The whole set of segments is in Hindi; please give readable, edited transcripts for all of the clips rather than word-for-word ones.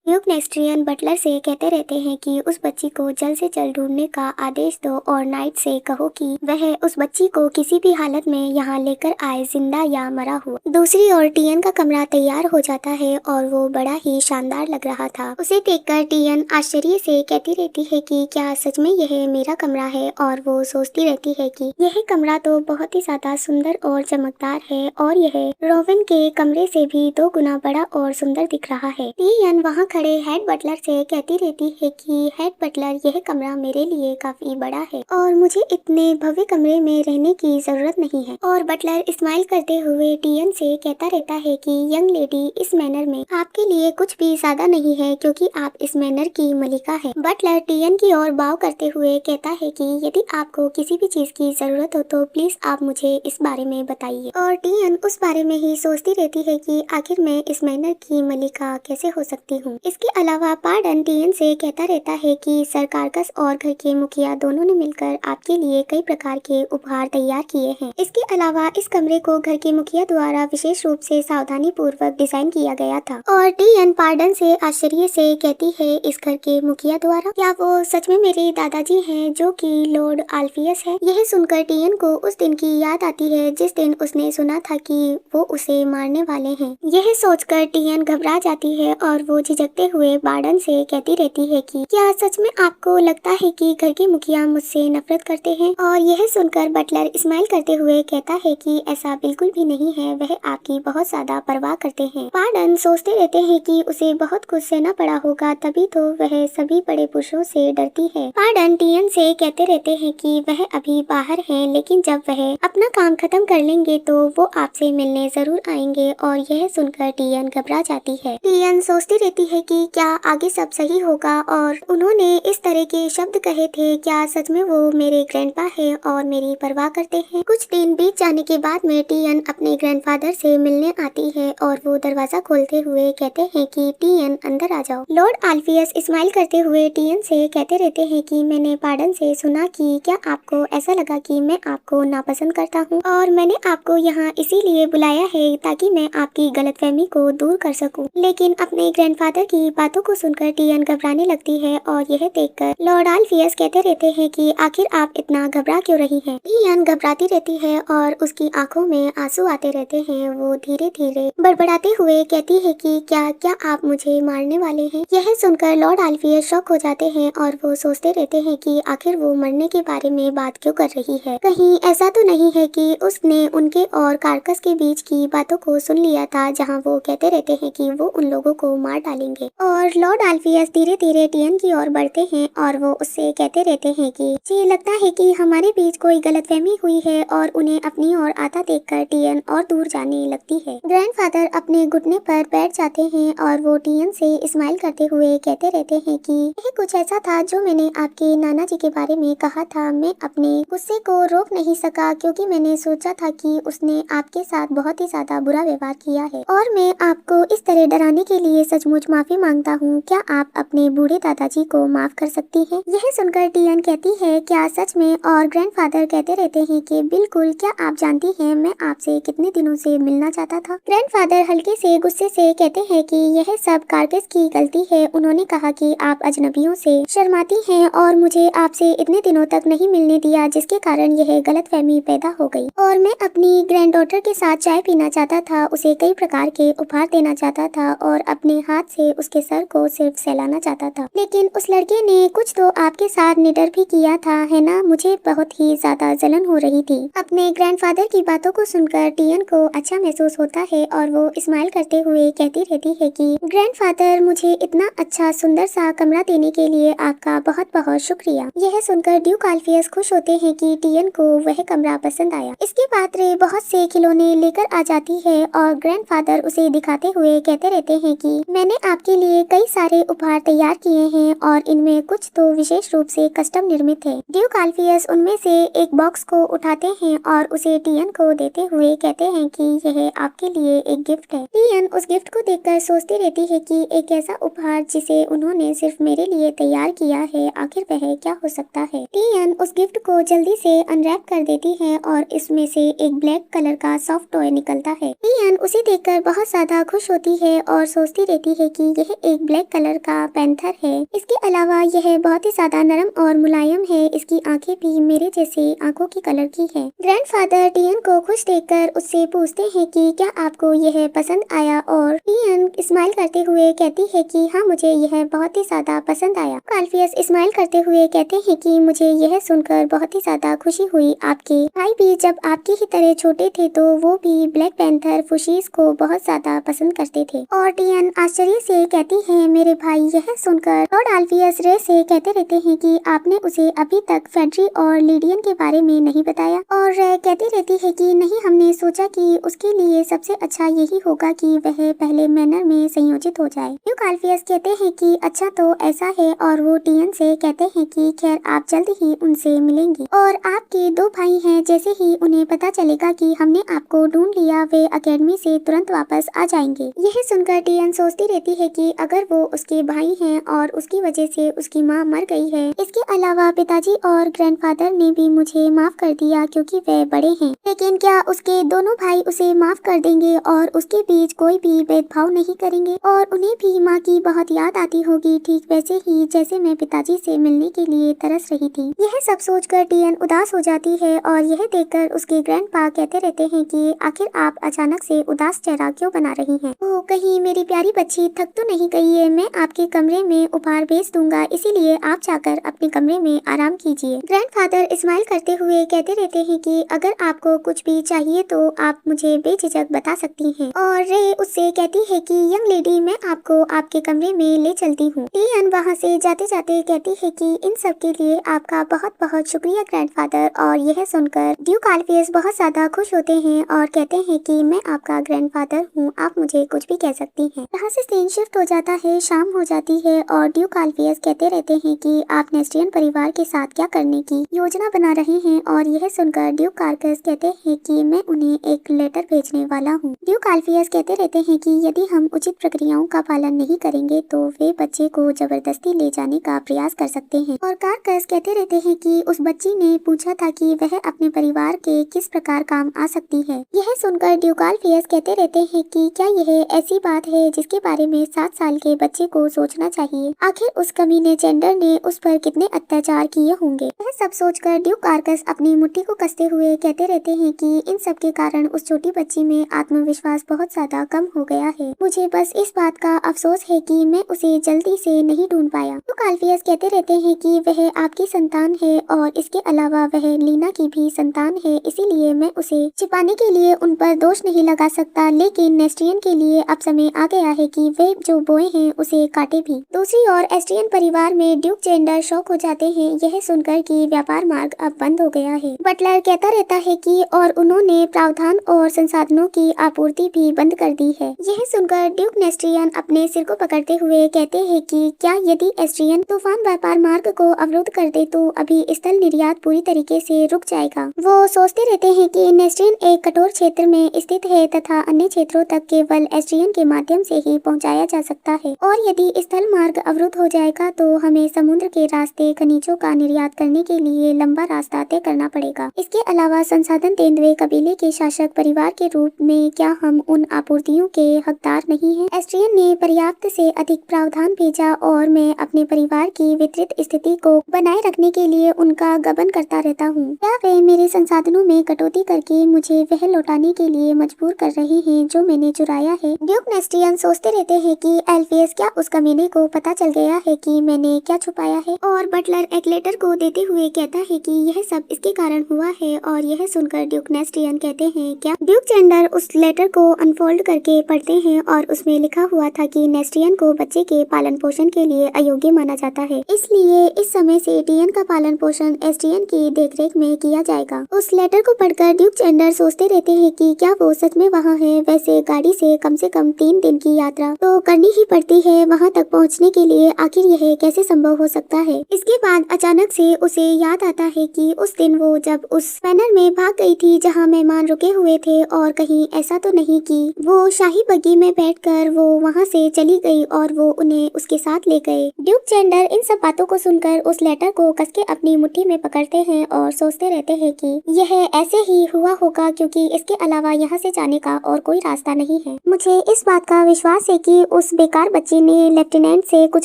ड्यूक नेस्ट्रियन बटलर से कहते रहते हैं कि उस बच्ची को जल्द से जल्द ढूंढने का आदेश दो और नाइट से कहो कि वह उस बच्ची को किसी भी हालत में यहाँ लेकर आए, जिंदा या मरा हुआ। दूसरी ओर टियन का कमरा तैयार हो जाता है और वो बड़ा ही शानदार लग रहा था। उसे देखकर टियन आश्चर्य से कहती रहती है कि क्या सच में यह मेरा कमरा है, और वो सोचती रहती है कि यह कमरा तो बहुत ही ज्यादा सुंदर और चमकदार है और यह रोविन के कमरे से भी 2 गुना बड़ा और सुंदर दिख रहा है। टियन वहाँ खड़े हेड बटलर से कहती रहती है कि हेड बटलर, यह कमरा मेरे लिए काफी बड़ा है और मुझे इतने भव्य कमरे में रहने की जरूरत नहीं है। और बटलर स्माइल करते हुए टियन से कहता रहता है कि यंग लेडी, इस मैनर में आपके लिए कुछ भी ज्यादा नहीं है क्योंकि आप इस मैनर की मलिका है। बटलर टियन की ओर बाव करते हुए कहता है कि यदि आपको किसी भी चीज की जरूरत हो तो प्लीज आप मुझे इस बारे में बताइए। और टियन उस बारे में ही सोचती रहती है कि आखिर मैं इस मैनर की मलिका कैसे हो सकती हूँ। इसके अलावा पार्डन टियन से कहता रहता है कि सर कार्कस और घर के मुखिया दोनों ने मिलकर आपके लिए कई प्रकार के उपहार तैयार किए हैं। इसके अलावा इस कमरे को घर के मुखिया द्वारा विशेष रूप से सावधानी पूर्वक डिजाइन किया गया था। और टियन पार्डन से आश्चर्य से कहती है, इस घर के मुखिया द्वारा? क्या वो सच में मेरे दादाजी हैं जो कि लॉर्ड आल्फियस है? यह सुनकर टियन को उस दिन की याद आती है जिस दिन उसने सुना था कि वो उसे मारने वाले हैं। यह सोचकर टियन घबरा जाती है और वो झिझकते हुए पार्डन से कहती रहती है कि क्या सच में आपको लगता है कि घर के मुखिया मुझसे नफरत करते हैं? और यह सुनकर बटलर स्माइल करते हुए कहता है कि ऐसा बिल्कुल भी नहीं है, वह आपकी बहुत ज्यादा परवाह करते हैं। पार्डन सोचते रहते हैं कि उसे बहुत कुछ सहना पड़ा होगा, तभी तो वह सभी बड़े पुरुषों से डरती है। पार्डन टियन से कहते रहते हैं कि वह अभी बाहर हैं, लेकिन जब वह अपना काम खत्म कर लेंगे तो वो आपसे मिलने जरूर आएंगे। और यह सुनकर टियन घबरा जाती है। टियन सोचती रहती है कि क्या आगे सब सही होगा, और उन्होंने इस तरह के शब्द कहे थे, क्या सच में वो मेरे ग्रैंडपा है और मेरी परवाह करते हैं? कुछ दिन बीत जाने के बाद में टियन अपने ग्रैंडफादर से मिलने आती है और वो दरवाजा खोलते हुए कहते हैं कि टियन अंदर आ जाओ। लॉर्ड आल्फियस स्माइल करते हुए टियन से कहते रहते हैं कि मैंने पार्डन से सुना कि क्या आपको ऐसा लगा कि मैं आपको नापसंद करता हूँ, और मैंने आपको यहाँ इसीलिए बुलाया है ताकि मैं आपकी गलतफहमी को दूर कर सकूं। लेकिन अपने ग्रैंडफादर की बातों को सुनकर टियन घबराने लगती है और यह देखकर लॉर्ड आल्फियस कहते रहते हैं कि आखिर आप इतना घबरा क्यों रही हैं? टियन घबराती रहती है और उसकी आंखों में आंसू आते रहते हैं। वो धीरे धीरे बड़बड़ाते हुए कहती है कि क्या क्या आप मुझे मारने वाले हैं? यह सुनकर लॉर्ड आल्फियस शॉक हो जाते हैं और वो सोचते रहते हैं कि आखिर वो मरने के बारे में बात क्यों कर रही है। कहीं ऐसा तो नहीं है कि उसने उनके और कार्कस के बीच की बातों को सुन लिया था, जहाँ वो कहते रहते हैं कि वो उन लोगों को मार डालेंगे। और लॉर्ड आल्फियस धीरे धीरे टियन की ओर बढ़ते हैं और वो उससे कहते रहते हैं कि मुझे लगता है कि हमारे बीच कोई गलतफहमी हुई है। और उन्हें अपनी ओर आता देखकर टियन और दूर जाने लगती है। ग्रैंडफादर अपने घुटने पर बैठ जाते हैं और वो टियन से स्माइल करते हुए कहते रहते हैं कि यह कुछ ऐसा था जो मैंने आपके नाना जी के बारे में कहा था। मैं अपने गुस्से को रोक नहीं सका क्योंकि मैंने सोचा था कि उसने आपके साथ बहुत ही ज्यादा बुरा व्यवहार किया है, और मैं आपको इस तरह डराने के लिए सचमुच माफी मांगता हूँ। क्या आप अपने बूढ़े दादाजी को माफ कर सकती हैं? यह सुनकर टियन कहती है, क्या सच में? और ग्रैंडफादर कहते रहते हैं कि बिल्कुल, क्या आप जानती हैं मैं आपसे कितने दिनों से मिलना चाहता था? ग्रैंडफादर हल्के से गुस्से से कहते हैं कि यह सब कार्कस की गलती है। उन्होंने कहा कि आप अजनबियों से शर्माती हैं और मुझे आपसे इतने दिनों तक नहीं मिलने दिया, जिसके कारण यह गलतफहमी पैदा हो गई। और मैं अपनी ग्रैंडडॉटर के साथ चाय पीना चाहता था, उसे कई प्रकार के उपहार देना चाहता था और अपने हाथ से उसके सर को सिर्फ सहलाना चाहता था, लेकिन उस लड़के ने कुछ तो आपके साथ निडर भी किया था, है ना? मुझे बहुत ही ज्यादा जलन हो रही थी। अपने ग्रैंडफादर की बातों को सुनकर टियन को अच्छा महसूस होता है और वो स्माइल करते हुए कहती रहती है कि ग्रैंडफादर, मुझे इतना अच्छा सुंदर सा कमरा देने के लिए आपका बहुत बहुत शुक्रिया। यह सुनकर ड्यूक आल्फियस खुश होते हैं कि टियन को वह कमरा पसंद आया। इसके बाद रे बहुत से खिलौने लेकर आ जाती है और ग्रैंडफादर उसे दिखाते हुए कहते रहते हैं कि मैंने आपके लिए कई सारे उपहार तैयार किए हैं और इनमें कुछ तो विशेष रूप से कस्टम निर्मित है। ड्यूक आल्फियस उनमें से एक बॉक्स को उठाते हैं और उसे टियन को देते हुए कहते हैं कि यह आपके लिए एक गिफ्ट है। टियन उस गिफ्ट को देखकर सोचती रहती है कि एक ऐसा उपहार जिसे उन्होंने सिर्फ मेरे लिए तैयार किया है, आखिर वह क्या हो सकता है। टियन उस गिफ्ट को जल्दी से अनरैप कर देती है और इसमें से एक ब्लैक कलर का सॉफ्ट टॉय निकलता है। टियन उसे देखकर बहुत ज्यादा खुश होती है और सोचती रहती है कि यह एक ब्लैक कलर का पैंथर है। इसके अलावा यह बहुत ही ज्यादा नरम और मुलायम है। इसकी आंखें भी मेरे जैसे आंखों की कलर की है। ग्रैंडफादर टियन को खुश देखकर उससे पूछते हैं कि क्या आपको यह पसंद आया, और टियन स्माइल करते हुए कहती है कि हाँ, मुझे यह बहुत ही ज्यादा पसंद आया। अल्फियस स्माइल करते हुए कहते हैं कि मुझे यह सुनकर बहुत ही ज्यादा खुशी हुई। आपके भाई भी जब आपकी ही तरह छोटे थे तो वो भी ब्लैक पैंथर फुशीज को बहुत ज्यादा पसंद करते थे। और टियन आश्चर्य से कहती है मेरे भाई। यह सुनकर लॉर्ड अल्फियस रे से कहते रहते हैं कि आपने उसे अभी तक फेड्री और लीडियन के बारे में नहीं बताया। और रे कहती रहती है कि नहीं, हमने सोचा कि उसके लिए सबसे अच्छा यही होगा कि वह पहले मैनर में संयोजित हो जाए। ड्यूक अल्फियस कहते हैं कि अच्छा तो ऐसा है, और वो टियन से कहते हैं कि खैर आप जल्द ही उनसे मिलेंगी, और आपके दो भाई हैं, जैसे ही उन्हें पता चलेगा कि हमने आपको ढूंढ लिया वे एकेडमी से तुरंत वापस आ जाएंगे। यह सुनकर टियन सोचती रहती है कि अगर वो उसके भाई हैं और उसकी वजह से उसकी माँ मर गई है, इसके अलावा पिताजी और ग्रैंडफादर ने भी मुझे माफ कर दिया क्योंकि वे बड़े हैं, लेकिन क्या उसके दोनों भाई उसे माफ कर देंगे और उसके बीच कोई भी भेदभाव नहीं करेंगे, और उन्हें भी माँ की बहुत याद आती होगी, ठीक वैसे ही जैसे मैं पिताजी से मिलने के लिए तरस रही थी। यह सब सोचकर टियन उदास हो जाती है, और यह देखकर उसके ग्रैंडपा कहते रहते हैं कि आखिर आप अचानक से उदास चेहरा क्यों बना रही हैं? ओह, कहीं मेरी प्यारी बच्ची थक तो नहीं गई है? मैं आपके कमरे में उपहार भेज दूंगा, इसीलिए आप जाकर अपने कमरे में आराम कीजिए। ग्रैंडफादर स्माइल करते हुए कहते रहते हैं कि अगर आपको कुछ भी चाहिए तो आप मुझे बेझिझक बता सकती हैं। और रे उससे कहती है कि यंग लेडी, मैं आपको आपके कमरे में ले चलती हूँ। टियन वहाँ से जाते जाते कहती है कि इन सब के लिए आपका बहुत बहुत शुक्रिया ग्रैंडफादर। और यह सुनकर ड्यूक अल्फियस बहुत ज्यादा खुश होते हैं और कहते हैं कि मैं आपका ग्रैंडफादर हूँ, आप मुझे कुछ भी कह सकती हैं। यहाँ से सीन शिफ्ट हो जाता है, शाम हो जाती है, और ड्यूक अल्फियस कहते रहते हैं कि आप नेस्ट्रियन परिवार के साथ क्या करने की योजना बना रहे हैं। और यह सुनकर ड्यूक कार्कस कहते हैं कि मैं उन्हें एक लेटर भेजने वाला हूँ। ड्यूक अल्फियस कहते रहते हैं कि यदि हम उचित प्रक्रियाओं का पालन नहीं करेंगे तो वे बच्चे को जबरदस्ती ले जाने का प्रयास कर सकते हैं। और कार्कस कहते रहते हैं कि उस बच्ची ने पूछा था कि वह अपने परिवार के किस प्रकार काम आ सकती है। यह सुनकर ड्यूक अल्फियस कहते रहते हैं कि क्या यह ऐसी बात है जिसके बारे में 7 साल के बच्चे को सोचना चाहिए? आखिर उस कमीने जेंडर ने उस पर कितने अत्याचार किए होंगे? यह सब सोचकर ड्यूक कार्कस अपनी मुट्ठी को कसते हुए कहते रहते हैं कि इन सब के कारण उस छोटी बच्ची में आत्मविश्वास बहुत ज्यादा कम हो गया है। मुझे बस इस बात का अफसोस है कि मैं उसे जल्दी से नहीं ढूंढ पाया। ड्यूक अल्फियस कहते रहते हैं कि वह आपकी संतान है, और इसके अलावा वह लीना की भी संतान है, इसीलिए मैं उसे छिपाने के लिए उन पर दोष नहीं लगा सकता, लेकिन नेस्ट्रियन के लिए अब समय आ गया है कि वे जो बोए हैं उसे काटे भी। दूसरी ओर एस्ट्रियन परिवार में ड्यूक जेंडर शॉक हो जाते हैं यह सुनकर कि व्यापार मार्ग अब बंद हो गया है। बटलर कहता रहता है कि और उन्होंने प्रावधान और संसाधनों की आपूर्ति भी बंद कर दी है। यह सुनकर ड्यूक नेस्ट्रियन अपने सिर को पकड़ते हुए कहते हैं कि क्या यदि एस्ट्रियन तूफान व्यापार मार्ग को अवरुद्ध कर दे तो अभी स्थल निर्यात पूरी तरीके से रुक जाएगा। वो सोचते रहते हैं कि नेस्ट्रियन एक कठोर क्षेत्र में स्थित है तथा अन्य क्षेत्रों तक केवल एस्ट्रियन के माध्यम से ही पहुंचाया जा सकता है, और यदि स्थल मार्ग अवरुद्ध हो जाएगा तो हमें समुद्र के रास्ते खनिजों का निर्यात करने के लिए लंबा रास्ता तय करना पड़ेगा। इसके अलावा संसाधन तेंदुए कबीले के शासक परिवार के रूप में क्या हम उन आपूर्तियों के हकदार नहीं हैं? एस्ट्रियन ने पर्याप्त से अधिक प्रावधान भेजा और मैं अपने परिवार की वितरित स्थिति को बनाए रखने के लिए उनका गबन करता रहता हूँ। क्या वे मेरे संसाधनों में कटौती करके मुझे वह लौटाने के लिए मजबूर कर रहे हैं जो मैंने चुराया है? ड्यूक नेस्ट्रियन सोचते रहते हैं कि एल्फियस क्या उस कमीने को पता चल गया है कि मैंने क्या छुपाया है? और बटलर एक लेटर को देते हुए कहता है कि यह सब इसके कारण हुआ है, और यह सुनकर ड्यूक नेस्ट्रियन कहते हैं क्या? ड्यूक जेंडर उस लेटर को अनफोल्ड करके पढ़ते हैं और उसमें लिखा हुआ था कि नेस्ट्रियन को बच्चे के पालन पोषण के लिए अयोग्य माना जाता है, इसलिए इस समय से टियन का पालन पोषण एस्ट्रियन की देखरेख में किया जाएगा। उस लेटर को पढ़कर ड्यूक जेंडर सोचते रहते हैं कि क्या वो सच में वहाँ है? वैसे गाड़ी से कम 3 दिन की यात्रा तो करनी ही पड़ती है वहाँ तक पहुँचने के लिए, आखिर यह कैसे संभव हो सकता है? इसके बाद अचानक से उसे याद आता है कि उस दिन वो जब उस मैनर में भाग गई थी जहाँ मेहमान रुके हुए थे, और कहीं ऐसा तो नहीं कि वो शाही बग्गी में बैठकर वो वहाँ से चली गई और वो उन्हें उसके साथ ले गए। ड्यूक जेंडर इन सब बातों को सुनकर उस लेटर को कसके अपनी मुट्ठी में पकड़ते हैं और सोचते रहते हैं कि यह ऐसे ही हुआ होगा क्योंकि इसके अलावा यहाँ से जाने का और कोई रास्ता नहीं है। मुझे इस बात का विश्वास है कि उस उस बेकार बच्ची ने लेफ्टिनेंट से कुछ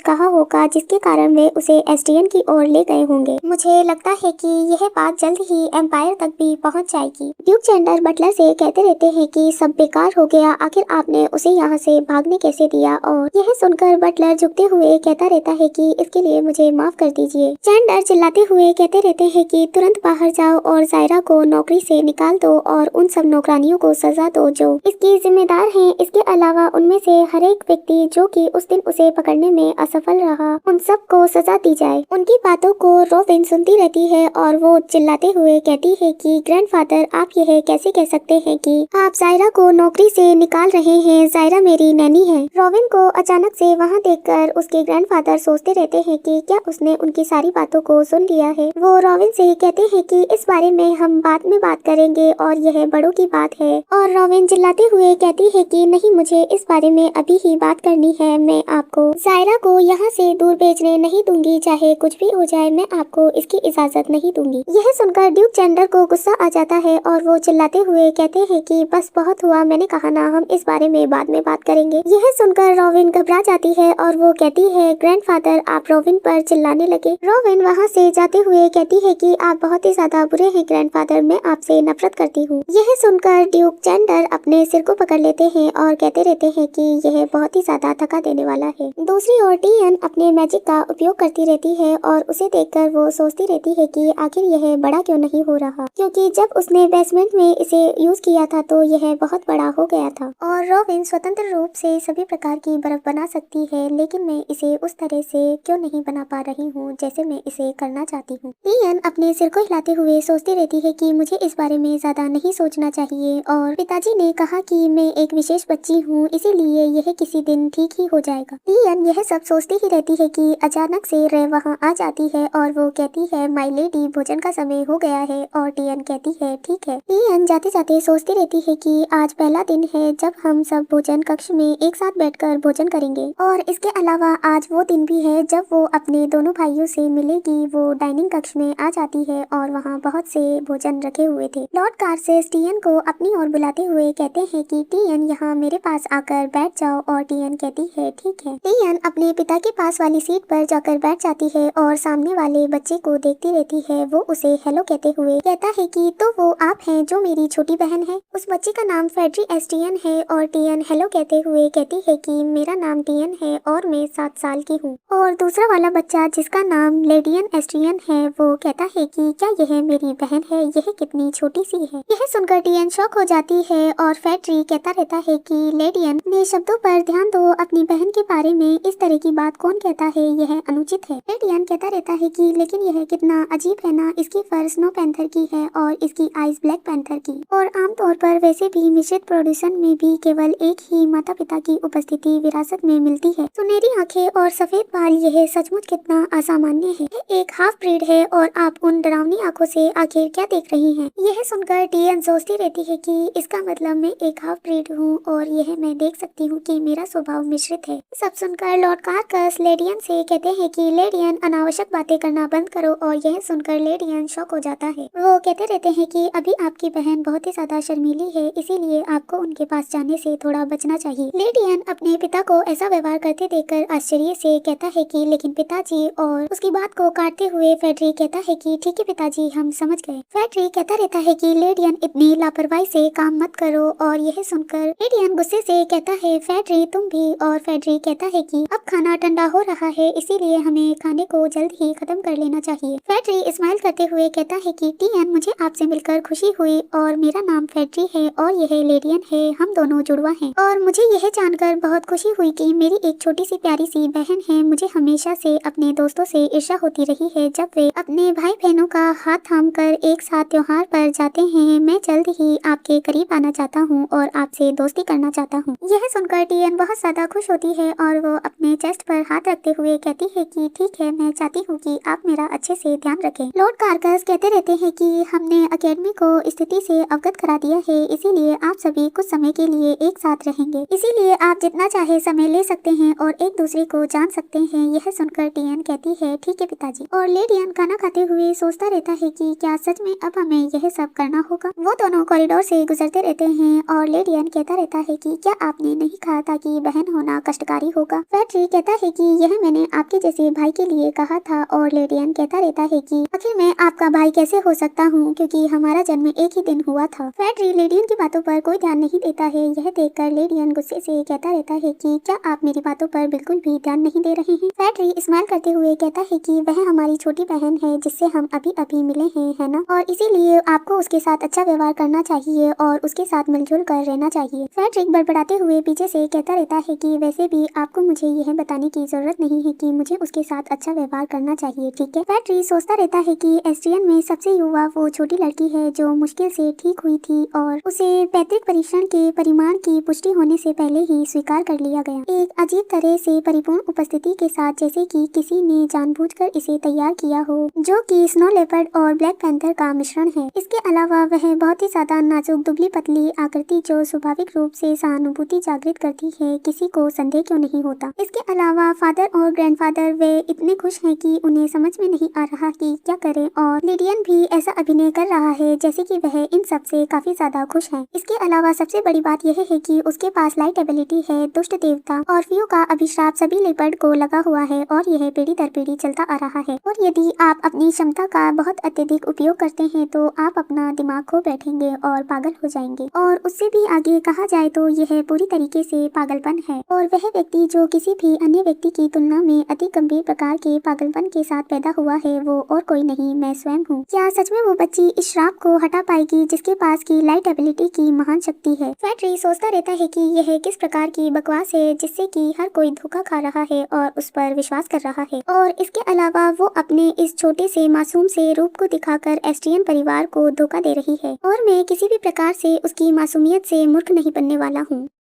कहा होगा जिसके कारण वे उसे एसडीएन की ओर ले गए होंगे। मुझे लगता है कि यह बात जल्द ही एम्पायर तक भी पहुंच जाएगी। ड्यूक चैंडर बटलर से कहते रहते हैं कि सब बेकार हो गया, आखिर आपने उसे यहाँ से भागने कैसे दिया। और यह सुनकर बटलर झुकते हुए कहता रहता है कि इसके लिए मुझे माफ कर दीजिए। चैंडर चिल्लाते हुए कहते रहते हैं कि तुरंत बाहर जाओ और जायरा को नौकरी से निकाल दो और उन सब नौकरानियों को सजा दो जो इसकी जिम्मेदार हैं। इसके अलावा उनमें से हर एक व्यक्ति जो कि उस दिन उसे पकड़ने में असफल रहा, उन सब को सजा दी जाए। उनकी बातों को रोबिन सुनती रहती है और वो चिल्लाते हुए कहती है कि ग्रैंडफादर, आप यह कैसे कह सकते हैं कि आप जायरा को नौकरी से निकाल रहे हैं? जायरा मेरी नैनी है। रोबिन को अचानक से वहाँ देखकर उसके ग्रैंडफादर सोचते रहते हैं कि क्या उसने उनकी सारी बातों को सुन लिया है। वो रोबिन से कहते हैं कि इस बारे में हम बाद में बात करेंगे और यह बड़ों की बात है। और रोबिन चिल्लाते हुए कहती है कि नहीं, मुझे इस बारे में अभी ही बात करनी है। मैं आपको जायरा को यहाँ से दूर भेजने नहीं दूंगी, चाहे कुछ भी हो जाए, मैं आपको इसकी इजाजत नहीं दूंगी। यह सुनकर ड्यूक चैंडर को गुस्सा आ जाता है और वो चिल्लाते हुए कहते हैं कि बस बहुत हुआ, मैंने कहा ना, हम इस बारे में बाद में बात करेंगे। यह सुनकर रोबिन घबरा जाती है और वो कहती है ग्रैंडफादर, आप रोबिन पर चिल्लाने लगे। रोबिन वहाँ से जाते हुए कहती है कि आप बहुत ही ज्यादा बुरे हैं ग्रैंडफादर, मैं आपसे नफरत करती हूँ। यह सुनकर ड्यूक चैंडर अपने सिर को पकड़ लेते हैं और कहते रहते हैं कि यह बहुत ही ज्यादा थका देने वाला है। दूसरी ओर टीएन अपने मैजिक का उपयोग करती रहती है और उसे देखकर वो सोचती रहती है कि आखिर यह बड़ा क्यों नहीं हो रहा, क्योंकि जब उसने बेसमेंट में इसे यूज किया था तो यह बहुत बड़ा हो गया था। और रोबिन स्वतंत्र रूप से सभी प्रकार की बर्फ बना सकती है, लेकिन मैं इसे उस तरह से क्यों नहीं बना पा रही हूँ जैसे मैं इसे करना चाहती हूँ। टीएन अपने सिर को हिलाते हुए सोचती रहती है कि मुझे इस बारे में ज्यादा नहीं सोचना चाहिए और पिताजी ने कहा कि मैं एक विशेष बच्ची हूँ, इसीलिए यह किसी दिन ठीक ही हो जाएगा। टीएन यह सब सोचती ही रहती है कि अचानक से रे वहाँ आ जाती है और वो कहती है माय लेडी, भोजन का समय हो गया है। और टीएन कहती है ठीक है। टीएन जाते जाते सोचती रहती है कि आज पहला दिन है जब हम सब भोजन कक्ष में एक साथ बैठकर भोजन करेंगे और इसके अलावा आज वो दिन भी है जब वो अपने दोनों भाइयों से मिलेगी। वो डाइनिंग कक्ष में आ जाती है और वहाँ बहुत से भोजन रखे हुए थे। लॉर्ड कार्सेस टीएन को अपनी ओर बुलाते हुए कहते हैं कि टीएन यहाँ मेरे पास आकर बैठ जाओ। और टीएन कहती है ठीक है। टीएन अपने पिता के पास वाली सीट पर जाकर बैठ जाती है और सामने वाले बच्चे को देखती रहती है। वो उसे हेलो कहते हुए कहता है कि तो वो आप हैं जो मेरी छोटी बहन है। उस बच्चे का नाम फेड्री एस्टियन है। और टीएन हेलो कहते हुए कहती है कि मेरा नाम टीएन है और मैं 7 साल की हूँ। और दूसरा वाला बच्चा जिसका नाम लेडियन एस्टियन है वो कहता है कि क्या यह मेरी बहन है, यह कितनी छोटी सी है। यह सुनकर टीएन शॉक हो जाती है और फेड्री कहता रहता है कि लेडियन अपने शब्दों पर ध्यान दो, अपनी बहन के बारे में इस तरह की बात कौन कहता है, यह अनुचित है। लेडियन कहता रहता है कि लेकिन यह कितना अजीब है ना, इसकी फर स्नो पैंथर की है और इसकी आइज ब्लैक पैंथर की। और आमतौर पर वैसे भी मिश्रित प्रोड्यूसन में भी केवल एक ही माता पिता की उपस्थिति विरासत में मिलती है। सुनहरी आंखें और सफेद बाल, यह सचमुच कितना असामान्य है। यह एक हाफ ब्रीड है और आप उन डरावनी आंखों से आखिर क्या देख रही हैं। यह सुनकर टीएन सोचती रहती है कि इसका मतलब मैं एक हाफ ब्रीड हूँ और यह मैं देख सकती हूँ कि मेरा स्वभाव मिश्रित है। सब सुनकर लॉर्ड कार्कस लेडियन से कहते हैं कि लेडियन अनावश्यक बातें करना बंद करो। और यह सुनकर लेडियन शॉक हो जाता है। वो कहते रहते हैं कि अभी आपकी बहन बहुत ही ज्यादा शर्मीली है, इसीलिए आपको उनके पास जाने से थोड़ा बचना चाहिए। लेडियन अपने पिता को ऐसा व्यवहार करते देखकर आश्चर्य से कहता है कि लेकिन पिताजी, और उसकी बात को काटते हुए फेड्री कहता है कि ठीक है पिताजी, हम समझ गए। फेड्री कहता रहता है कि लेडियन इतनी लापरवाही से काम मत करो। और यह सुनकर लेडियन गुस्से से कहता है फेड्री तुम भी। और फेड्री कहता है कि अब खाना ठंडा हो रहा है, इसीलिए हमें खाने को जल्द ही खत्म कर लेना चाहिए। फेड्री स्माइल करते हुए कहता है कि टीएन, मुझे आपसे मिलकर खुशी हुई और मेरा नाम फेड्री है और यह लेडियन है, हम दोनों जुड़वा हैं। और मुझे यह जानकर बहुत खुशी हुई कि मेरी एक छोटी सी प्यारी सी बहन है। मुझे हमेशा से अपने दोस्तों से ईर्ष्या होती रही है जब वे अपने भाई बहनों का हाथ थाम कर एक साथ त्योहार पर जाते हैं। मैं जल्द ही आपके करीब आना चाहता हूँ और आपसे दोस्ती करना चाहता हूँ। यह सुनकर टीएन बहुत ज्यादा खुश होती है और वो अपने चेस्ट पर हाथ रखते हुए कहती है कि ठीक है, मैं चाहती हूँ कि आप मेरा अच्छे से ध्यान रखें। लॉर्ड कार्कस कहते रहते हैं कि हमने अकेडमी को स्थिति से अवगत करा दिया है, इसीलिए आप सभी कुछ समय के लिए एक साथ रहेंगे, इसीलिए आप जितना चाहे समय ले सकते हैं और एक दूसरे को जान सकते हैं। यह सुनकर टीएन कहती है ठीक है पिताजी। और लेडियन खाना खाते हुए सोचता रहता है कि क्या सच में अब हमें यह सब करना होगा। वो दोनों कॉरिडोर से गुजरते रहते हैं और लेडियन कहता रहता है कि क्या आपने नहीं कहा था कि बहन होना कष्टकारी होगा। फैक्ट्री कहता है कि यह मैंने आपके जैसे भाई के लिए कहा था और लेडियन कहता रहता है कि आखिर मैं आपका भाई कैसे हो सकता हूँ क्योंकि हमारा जन्म एक ही दिन हुआ था। फैक्ट्री लेडियन की बातों पर कोई ध्यान नहीं देता है। यह देखकर लेडियन गुस्से से कहता रहता है कि क्या आप मेरी बातों पर बिल्कुल भी ध्यान नहीं दे रहे हैं। फैक्ट्री स्माइल करते हुए कहता है कि वह हमारी छोटी बहन है जिससे हम अभी अभी मिले हैं, है ना, और इसीलिए आपको उसके साथ अच्छा व्यवहार करना चाहिए और उसके साथ मिलजुल कर रहना चाहिए। फैक्ट्रिक बड़बड़ाते हुए पीछे से कहता रहता है कि वैसे भी आपको मुझे यह बताने की जरूरत नहीं है कि मुझे उसके साथ अच्छा व्यवहार करना चाहिए, ठीक है। फैक्ट्री सोचता रहता है कि एस्ट्रियन में सबसे युवा वो छोटी लड़की है जो मुश्किल से ठीक हुई थी और उसे पैतृक परीक्षण के परिमाण की पुष्टि होने से पहले ही स्वीकार कर लिया गया, एक अजीब तरह से परिपूर्ण उपस्थिति के साथ, जैसे कि किसी ने जानबूझकर इसे तैयार किया हो, जो कि स्नो लेपर्ड और ब्लैक पैंथर का मिश्रण है। इसके अलावा वह बहुत ही ज्यादा नाजुक दुबली पतली आकृति जो स्वाभाविक रूप से सहानुभूति जागृत करती है, किसी को संदेह क्यों नहीं होता। इसके अलावा फादर और ग्रैंडफादर वे इतने खुश हैं कि उन्हें समझ में नहीं आ रहा कि क्या करें, और लिडियन भी ऐसा अभिनय कर रहा है जैसे कि वह इन सब से काफी ज्यादा खुश है। इसके अलावा सबसे बड़ी बात यह है कि उसके पास लाइट एबिलिटी है। दुष्ट देवता और फियो का अभिशाप सभी लेपर्ड को लगा हुआ है और यह पीढ़ी दर पीढ़ी चलता आ रहा है, और यदि आप अपनी क्षमता का बहुत अत्यधिक उपयोग करते हैं तो आप अपना दिमाग खो बैठेंगे और पागल हो जाएंगे, और उससे भी आगे कहा जाए तो यह पूरी तरीके से पागलपन है, और वह व्यक्ति जो किसी भी अन्य व्यक्ति की तुलना में अति गंभीर प्रकार के पागलपन के साथ पैदा हुआ है वो और कोई नहीं, मैं स्वयं हूँ। क्या सच में वो बच्ची इस श्राप को हटा पाएगी जिसके पास की लाइट एबिलिटी की महान शक्ति है। फैक्ट्री सोचता रहता है कि यह किस प्रकार की बकवास है जिससे कि हर कोई धोखा खा रहा है और उस पर विश्वास कर रहा है, और इसके अलावा वो अपने इस छोटे से मासूम से रूप को दिखाकर एस्ट्रियन परिवार को धोखा दे रही है, और मैं किसी भी प्रकार से उसकी मासूमियत से मूर्ख नहीं बनने वाला हूँ।